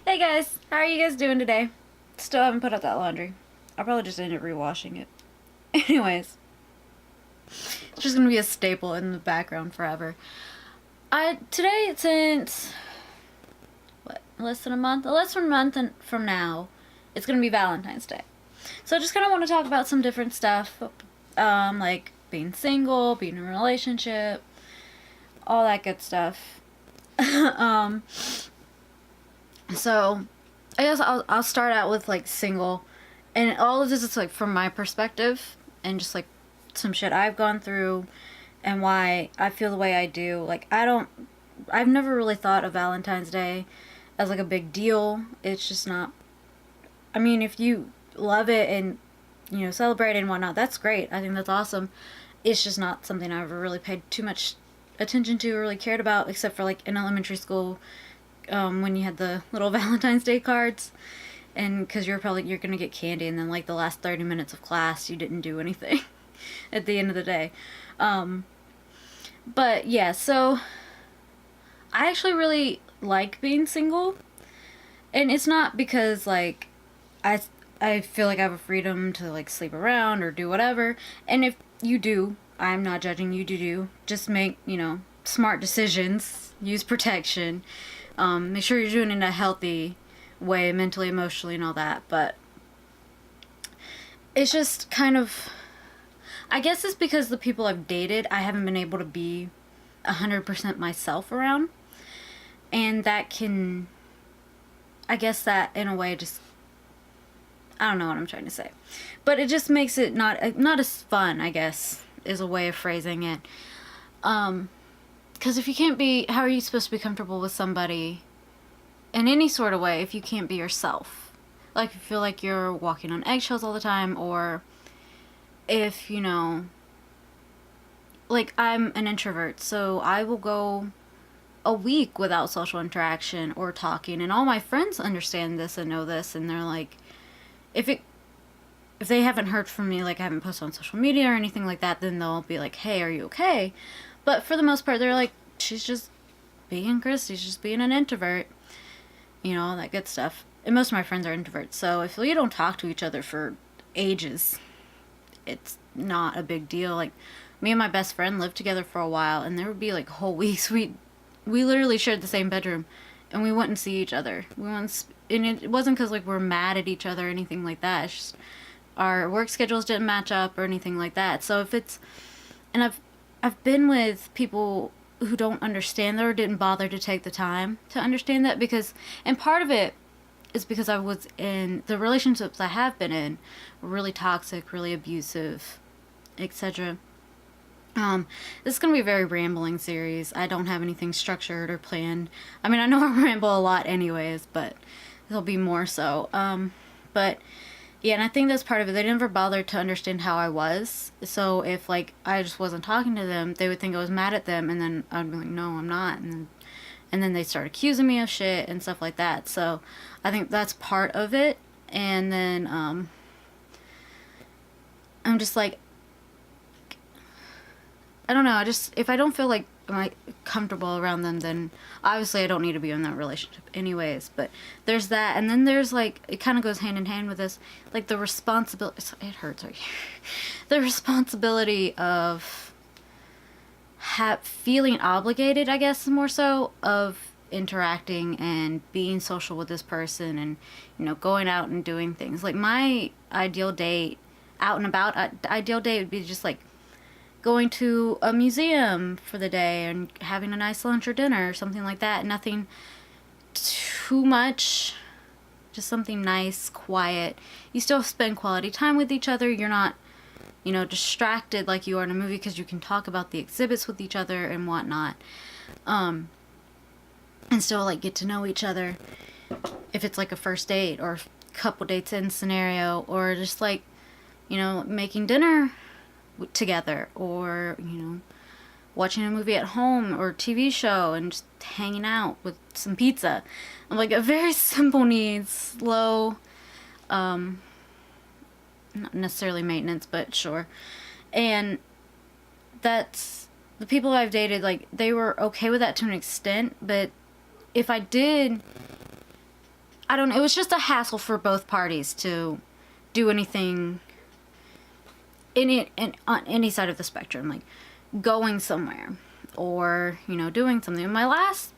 Hey guys, how are you guys doing today? Still haven't put out that laundry. I'll probably just end up rewashing it. Anyways, it's just gonna be a staple in the background forever. Today, since what, less than a month from now, it's gonna be Valentine's Day. So I just kind of want to talk about some different stuff, like being single, being in a relationship, all that good stuff. um, so I guess I'll start out with like single, and all of this is like from my perspective and just like some shit I've gone through and why I feel the way I do. Like I've never really thought of Valentine's Day as like a big deal. It's just not. I mean, if you love it and celebrate it and whatnot, that's great. I think that's awesome. It's just not something I ever really paid too much attention to or really cared about, except for like in elementary school, when you had the little Valentine's Day cards, and because you're gonna get candy, and then like the last 30 minutes of class you didn't do anything at the end of the day. But yeah, so I actually really like being single, and it's not because like I I feel like I have a freedom to like sleep around or do whatever. And if you do, I'm not judging you to do. Just make, smart decisions, use protection. Make sure you're doing it in a healthy way, mentally, emotionally, and all that. But it's just kind of, I guess it's because the people I've dated, I haven't been able to be 100% myself around. And that can, I guess that in a way just, I don't know what I'm trying to say. But it just makes it not as fun, I guess, is a way of phrasing it. Because if you can't be, how are you supposed to be comfortable with somebody in any sort of way if you can't be yourself? Like, if you feel like you're walking on eggshells all the time, or if, like, I'm an introvert, so I will go a week without social interaction or talking, and all my friends understand this and know this, and they're like, if it if they haven't heard from me, like I haven't posted on social media or anything like that, then they'll be like, hey, are you okay? But for the most part, they're like, she's just being Chris, she's just being an introvert, all that good stuff. And most of my friends are introverts, so if we don't talk to each other for ages, it's not a big deal. Like, me and my best friend lived together for a while, and there would be like whole weeks we literally shared the same bedroom, and we wouldn't see each other. And it wasn't because like we're mad at each other or anything like that. It's just our work schedules didn't match up or anything like that. So if it's, and I've been with people who don't understand that or didn't bother to take the time to understand that, because, and part of it is because I was in the relationships I have been in were really toxic, really abusive, etc. This is gonna be a very rambling series. I don't have anything structured or planned. I mean, I know I ramble a lot anyways, but there'll be more so. But yeah, and I think that's part of it. They never bothered to understand how I was. So if like I just wasn't talking to them, they would think I was mad at them, and then I'd be like, no, I'm not, and then they start accusing me of shit and stuff like that. So I think that's part of it. And then I'm just like, I don't know. I just, if I don't feel like I'm comfortable around them, then obviously I don't need to be in that relationship anyways. But there's that, and then there's like, it kind of goes hand in hand with this, like the responsibility. It hurts right here. The responsibility of feeling obligated, I guess, more so, of interacting and being social with this person, and going out and doing things. Like my ideal date, out and about ideal date would be just like going to a museum for the day and having a nice lunch or dinner or something like that. Nothing too much, just something nice, quiet. You still spend quality time with each other. You're not, distracted like you are in a movie, because you can talk about the exhibits with each other and whatnot. And still like get to know each other, if it's like a first date or couple dates in scenario, or just like, making dinner together, or watching a movie at home or TV show and just hanging out with some pizza. I'm like a very simple needs, low, not necessarily maintenance, but sure. And that's the people I've dated, like they were okay with that to an extent. But if I did I don't know, it was just a hassle for both parties to do anything on any side of the spectrum, like going somewhere or, you know, doing something. In my last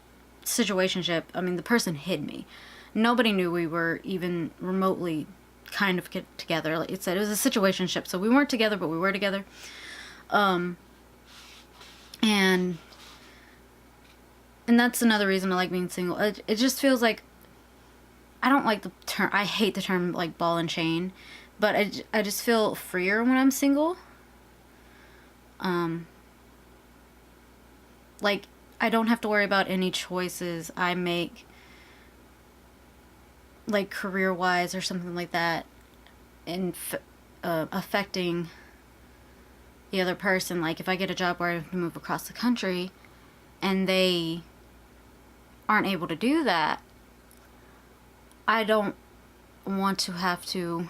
situationship, I mean, the person hid me. Nobody knew we were even remotely kind of get together. Like it said, it was a situationship, so we weren't together, but we were together. And that's another reason I like being single. It just feels like, I don't like the term, I hate the term like ball and chain, but I just feel freer when I'm single. Like, I don't have to worry about any choices I make, like career-wise or something like that, and affecting the other person. Like, if I get a job where I have to move across the country and they aren't able to do that, I don't want to have to,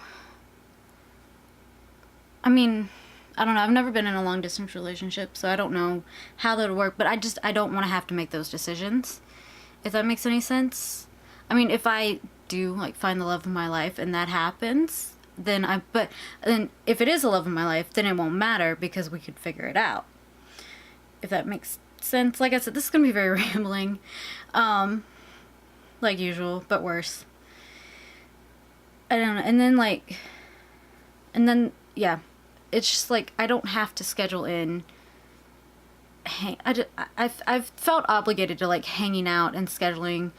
I mean, I don't know, I've never been in a long distance relationship, so I don't know how that would work, but I don't want to have to make those decisions, if that makes any sense. I mean, if I do like find the love of my life and that happens, then if it is the love of my life, then it won't matter because we could figure it out. If that makes sense. Like I said, this is gonna be very rambling, like usual, but worse. I don't know. And then yeah, it's just like I don't have to schedule in. I've felt obligated to like hanging out and scheduling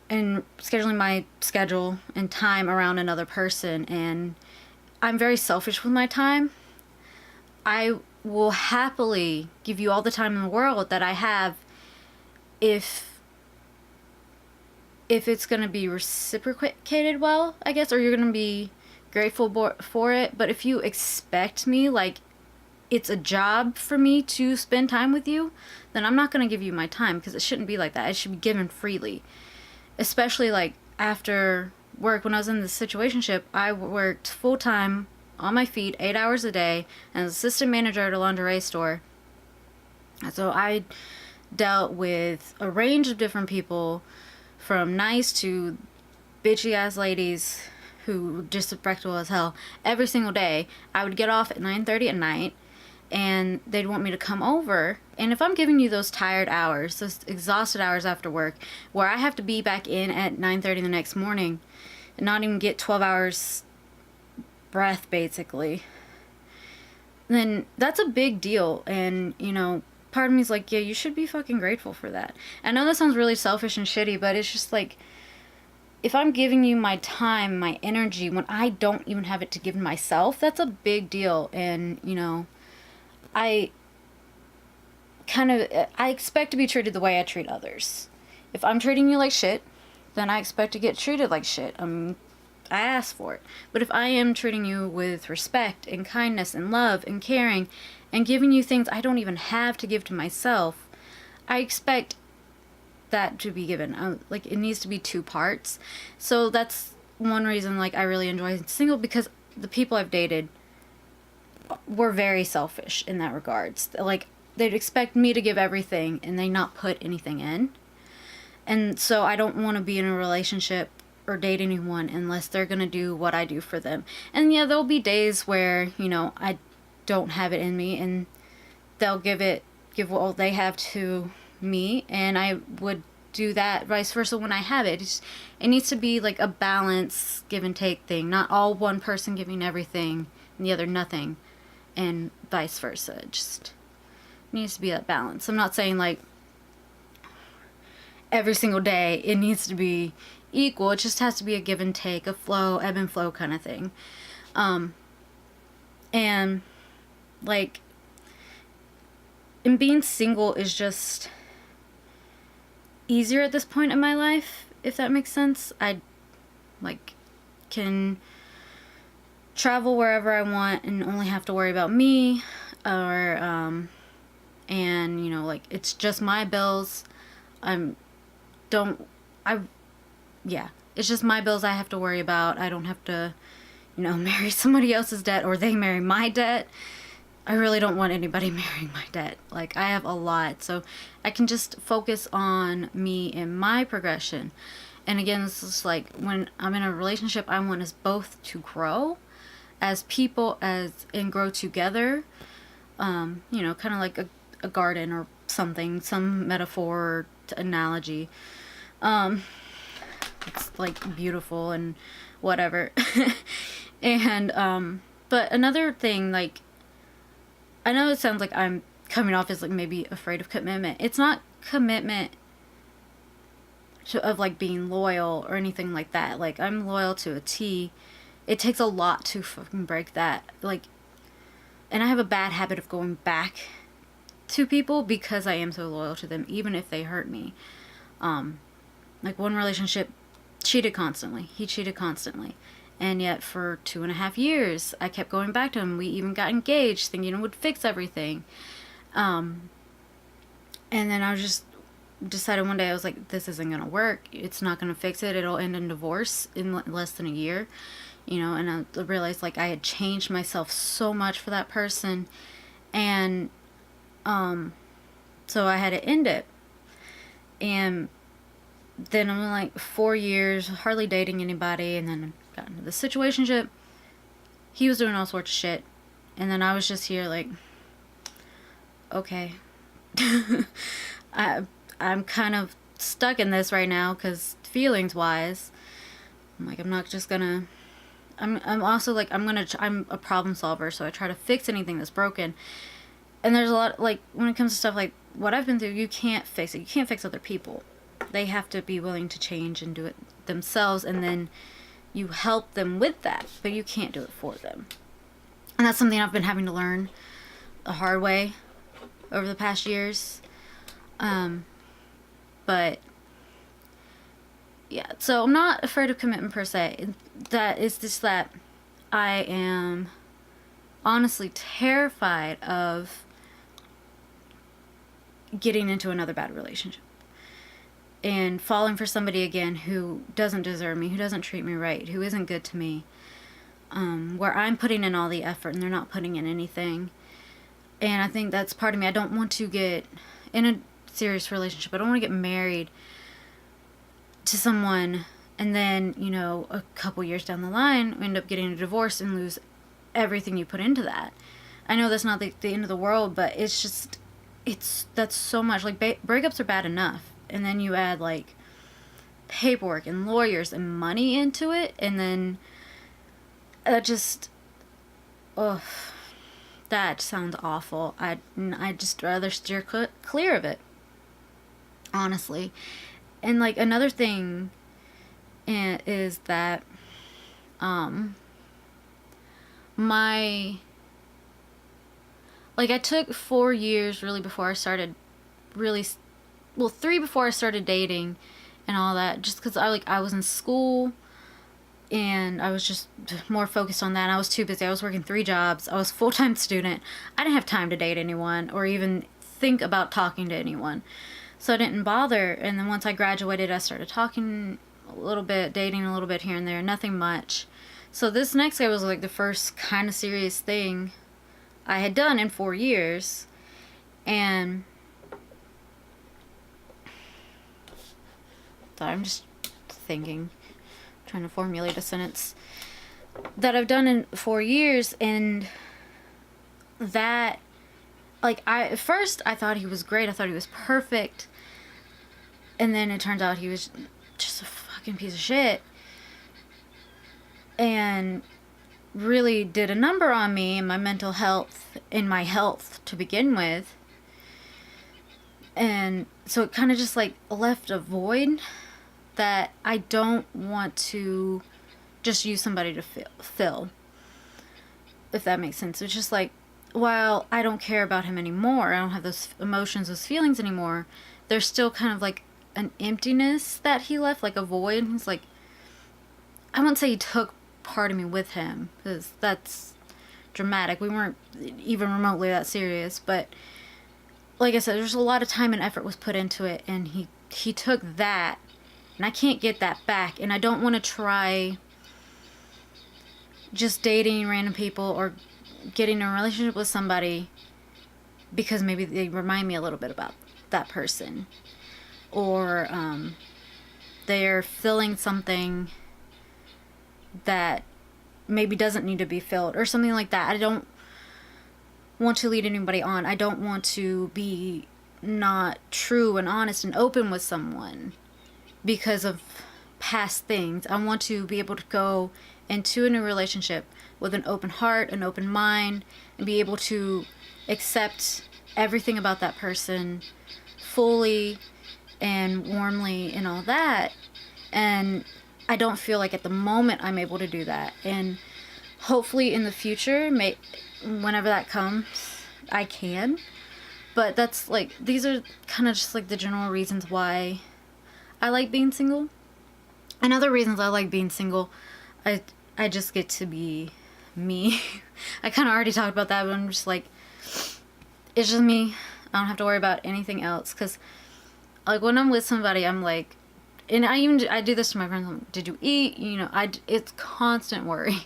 my schedule and time around another person, and I'm very selfish with my time. I will happily give you all the time in the world that I have if it's going to be reciprocated well, I guess, or you're going to be grateful for it. But if you expect me, like it's a job for me to spend time with you, then I'm not going to give you my time, because it shouldn't be like that. It should be given freely. Especially like after work, when I was in the situationship, I worked full time on my feet 8 hours a day as assistant manager at a lingerie store. So I dealt with a range of different people, from nice to bitchy ass ladies who were disrespectful as hell every single day. I would get off at 9:30 at night, and they'd want me to come over. And if I'm giving you those tired hours, those exhausted hours after work, where I have to be back in at 9:30 the next morning and not even get 12 hours breath, basically, then that's a big deal. And, you know, part of me is like, yeah, you should be fucking grateful for that. I know that sounds really selfish and shitty, but it's just like, if I'm giving you my time, my energy, when I don't even have it to give myself, that's a big deal. And, you know, I expect to be treated the way I treat others. If I'm treating you like shit, then I expect to get treated like shit. I ask for it. But if I am treating you with respect and kindness and love and caring and giving you things I don't even have to give to myself, I expect that to be given. Like, it needs to be two parts. So that's one reason, like, I really enjoy single, because the people I've dated were very selfish in that regards. Like, they'd expect me to give everything and they not put anything in. And so I don't want to be in a relationship or date anyone unless they're going to do what I do for them. And yeah, there'll be days where, you know, I don't have it in me, and they'll give what they have to me, and I would do that vice versa when I have it. It needs to be like a balance, give and take thing, not all one person giving everything and the other nothing, and vice versa. It just needs to be that balance. I'm not saying like every single day it needs to be equal. It just has to be a give and take, a flow, ebb and flow kind of thing. And like, and being single is just easier at this point in my life, if that makes sense. I like can travel wherever I want and only have to worry about me, or and you know, like, it's just my bills. Yeah, it's just my bills I have to worry about. I don't have to, you know, marry somebody else's debt, or they marry my debt. I really don't want anybody marrying my debt. Like, I have a lot, so I can just focus on me and my progression. And again, this is like when I'm in a relationship, I want us both to grow as people, and grow together. You know, kind of like a garden or something, some metaphor or analogy. It's like beautiful and whatever. And but another thing, like, I know it sounds like I'm coming off as like maybe afraid of commitment. It's not commitment of like being loyal or anything like that. Like, I'm loyal to a T. It takes a lot to fucking break that. Like, and I have a bad habit of going back to people because I am so loyal to them, even if they hurt me. Like, one relationship, cheated constantly. He cheated constantly. And yet for 2.5 years, I kept going back to him. We even got engaged, thinking it would fix everything. And then I just decided one day, I was like, this isn't going to work. It's not going to fix it. It'll end in divorce in less than a year. You know, and I realized, like, I had changed myself so much for that person. And so I had to end it. And then I'm like 4 years, hardly dating anybody, and then got into the situationship. He was doing all sorts of shit. And then I was just here like, okay. I'm kind of stuck in this right now because feelings wise, I'm like, I'm not just gonna, I'm also like, I'm a problem solver, so I try to fix anything that's broken. And there's a lot, like, when it comes to stuff like what I've been through, you can't fix it. You can't fix other people. They have to be willing to change and do it themselves, and then you help them with that, but you can't do it for them. And that's something I've been having to learn the hard way over the past years. But yeah, so I'm not afraid of commitment per se. That is just that I am honestly terrified of getting into another bad relationship and falling for somebody again who doesn't deserve me, who doesn't treat me right, who isn't good to me, where I'm putting in all the effort and they're not putting in anything. And I think that's part of me. I don't want to get in a serious relationship. I don't want to get married to someone and then, you know, a couple years down the line, end up getting a divorce and lose everything you put into that. I know that's not the end of the world, but it's just, that's so much. Like, breakups are bad enough. And then you add, like, paperwork and lawyers and money into it, and then just, ugh, that sounds awful. I'd just rather steer clear of it, honestly. And, like, another thing is that I took 4 years really before I started really, well, 3 before I started dating and all that, just because I was in school and I was just more focused on that, and I was too busy. I was working 3 jobs. I was a full-time student. I didn't have time to date anyone or even think about talking to anyone, so I didn't bother. And then once I graduated, I started talking a little bit, dating a little bit here and there, nothing much. So this next guy was like the first kind of serious thing I had done in 4 years. And sorry, I'm just thinking, trying to formulate a sentence that I've done in 4 years. And that, like, at first I thought he was great. I thought he was perfect. And then it turns out he was just a fucking piece of shit. And really did a number on me and my mental health and my health to begin with. And so it kind of just like left a void that I don't want to just use somebody to fill, if that makes sense. It's just like, while I don't care about him anymore, I don't have those emotions, those feelings anymore, there's still kind of like an emptiness that he left, like a void. It's like, I won't say he took part of me with him, because that's dramatic. We weren't even remotely that serious, but like I said, there's a lot of time and effort was put into it, and he took that, and I can't get that back. And I don't want to try just dating random people or getting in a relationship with somebody because maybe they remind me a little bit about that person, or they're filling something that maybe doesn't need to be filled or something like that. I don't want to lead anybody on. I don't want to be not true and honest and open with someone because of past things. I want to be able to go into a new relationship with an open heart, an open mind, and be able to accept everything about that person fully and warmly and all that. And I don't feel like at the moment I'm able to do that. And hopefully in the future, whenever that comes, I can. But that's like, these are kind of just like the general reasons why I like being single. And other reasons I like being single, I just get to be me. I kind of already talked about that, but I'm just like, it's just me. I don't have to worry about anything else. Because like when I'm with somebody, I'm like, and I do this to my friends. I'm like, did you eat? You know, it's constant worry.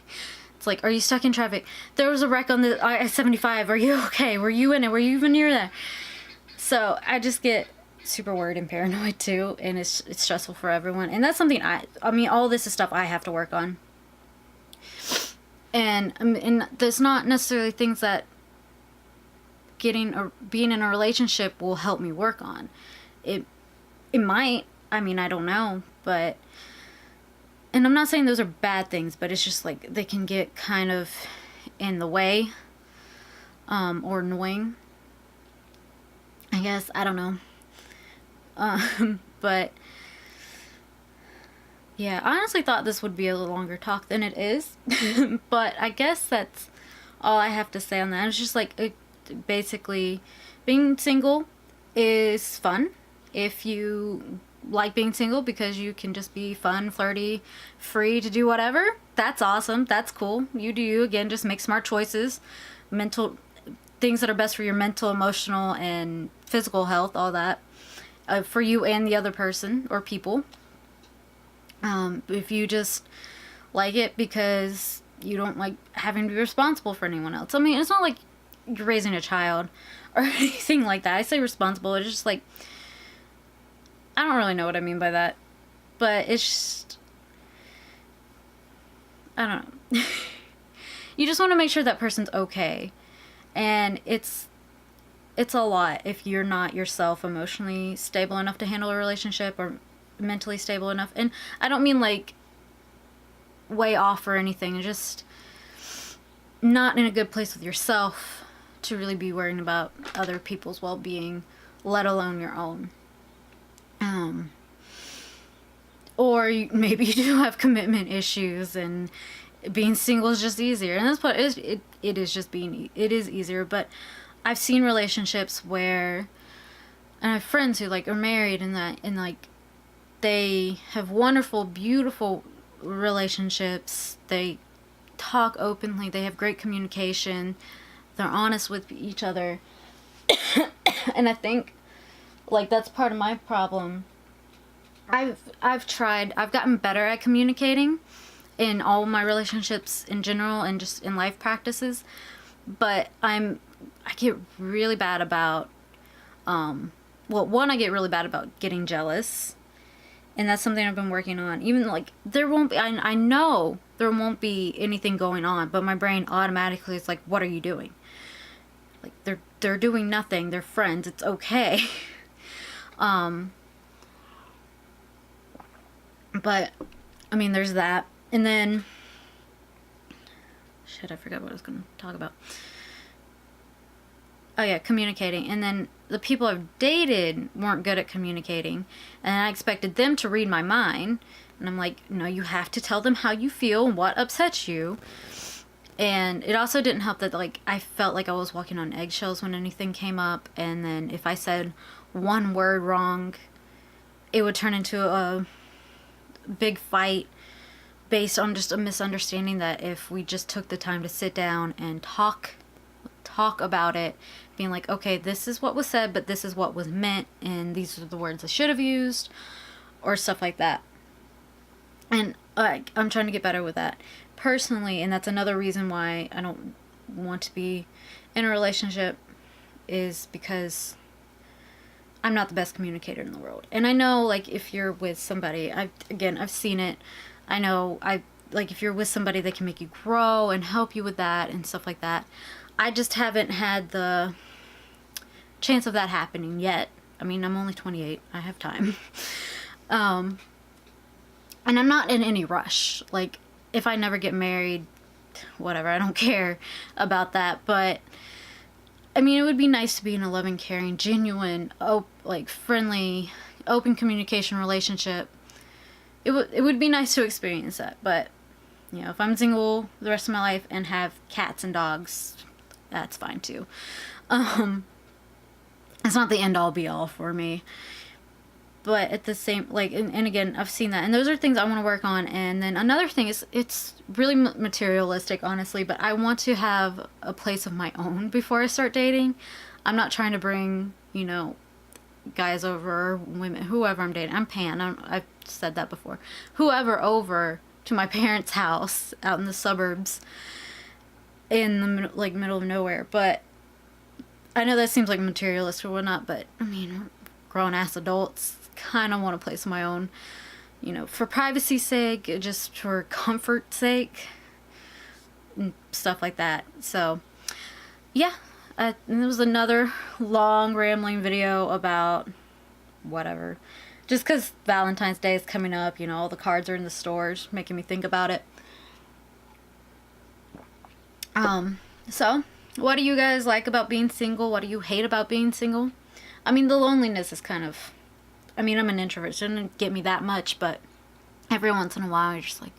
It's like, are you stuck in traffic? There was a wreck on the I-75. Are you okay? Were you in it? Were you even near there? So I just get super worried and paranoid too, and it's stressful for everyone. And that's something I mean, all this is stuff I have to work on. And there's not necessarily things that being in a relationship will help me work on. It might. I mean, I don't know, but. And I'm not saying those are bad things, but it's just like they can get kind of in the way, or annoying. I guess, I don't know. But yeah, I honestly thought this would be a little longer talk than it is. But I guess that's all I have to say on that. It's just like, basically, being single is fun if you like being single, because you can just be fun, flirty, free to do whatever. That's awesome. That's cool. You do you. Again, just make smart choices. Mental things that are best for your mental, emotional, and physical health, all that. For you and the other person or people. If you just like it because you don't like having to be responsible for anyone else. I mean, it's not like you're raising a child or anything like that. I say responsible. It's just like, I don't really know what I mean by that. But it's just, I don't know. You just want to make sure that person's okay. And it's a lot if you're not yourself emotionally stable enough to handle a relationship, or mentally stable enough. And I don't mean like way off or anything. It's just not in a good place with yourself to really be worrying about other people's well-being, let alone your own. Or maybe you do have commitment issues, and being single is just easier. And that's what it is easier. But I've seen relationships where, and I have friends who like are married and like they have wonderful, beautiful relationships. They talk openly. They have great communication. They're honest with each other. And I think like that's part of my problem. I've gotten better at communicating in all my relationships in general and just in life practices, but I get really bad about I get really bad about getting jealous, and that's something I've been working on. Even like I know there won't be anything going on, but my brain automatically is like, what are you doing? Like they're doing nothing, they're friends, it's okay. But, I mean, there's that. And then, shit, I forgot what I was going to talk about. Oh yeah, communicating. And then the people I've dated weren't good at communicating. And I expected them to read my mind. And I'm like, no, you have to tell them how you feel and what upsets you. And it also didn't help that, like, I felt like I was walking on eggshells when anything came up. And then if I said one word wrong, it would turn into a big fight based on just a misunderstanding. That if we just took the time to sit down and talk about it, being like, okay, this is what was said, but this is what was meant, and these are the words I should have used, or stuff like that. And I'm trying to get better with that personally, and that's another reason why I don't want to be in a relationship, is because I'm not the best communicator in the world. And I know, like, if you're with somebody, I've seen it. I know, like, if you're with somebody, they can make you grow and help you with that and stuff like that. I just haven't had the chance of that happening yet. I mean, I'm only 28. I have time. And I'm not in any rush. Like, if I never get married, whatever, I don't care about that. But I mean, it would be nice to be in a loving, caring, genuine, like, friendly, open communication relationship. It would be nice to experience that. But, you know, if I'm single the rest of my life and have cats and dogs, that's fine too. It's not the end all be all for me. But at the same, like, and again, I've seen that, and those are things I want to work on. And then another thing is, it's really materialistic, honestly, but I want to have a place of my own before I start dating. I'm not trying to bring, you know, guys over, or women, whoever I'm dating. I'm Pan. I've said that before. Whoever over to my parents' house out in the suburbs in the, like, middle of nowhere. But I know that seems like materialist or whatnot, but I mean, grown-ass adults kind of want a place of my own, you know, for privacy's sake, just for comfort's sake, and stuff like that. So, yeah, and it was another long, rambling video about whatever. Just because Valentine's Day is coming up, you know, all the cards are in the stores, making me think about it. So, what do you guys like about being single? What do you hate about being single? I mean, the loneliness is kind of... I mean, I'm an introvert, so it didn't get me that much, but every once in a while, you're just like,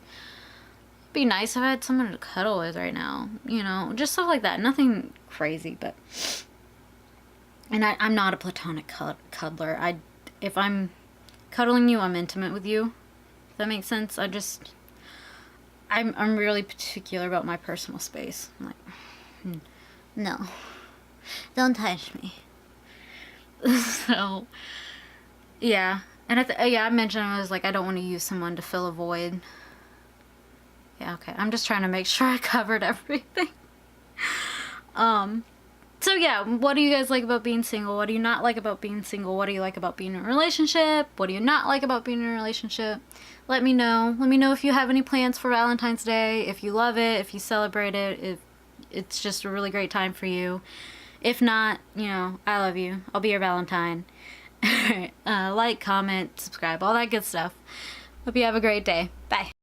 it'd be nice if I had someone to cuddle with right now. You know, just stuff like that. Nothing crazy, but... And I'm not a platonic cuddler. If I'm cuddling you, I'm intimate with you. If that makes sense? I'm really particular about my personal space. I'm like, no. Don't touch me. So... Yeah, and I mentioned, I was like, I don't want to use someone to fill a void. Yeah, okay. I'm just trying to make sure I covered everything. So yeah, what do you guys like about being single? What do you not like about being single? What do you like about being in a relationship? What do you not like about being in a relationship? Let me know. Let me know if you have any plans for Valentine's Day, if you love it, if you celebrate it, if it's just a really great time for you. If not, you know, I love you. I'll be your Valentine. Like, comment, subscribe, all that good stuff. Hope you have a great day. Bye.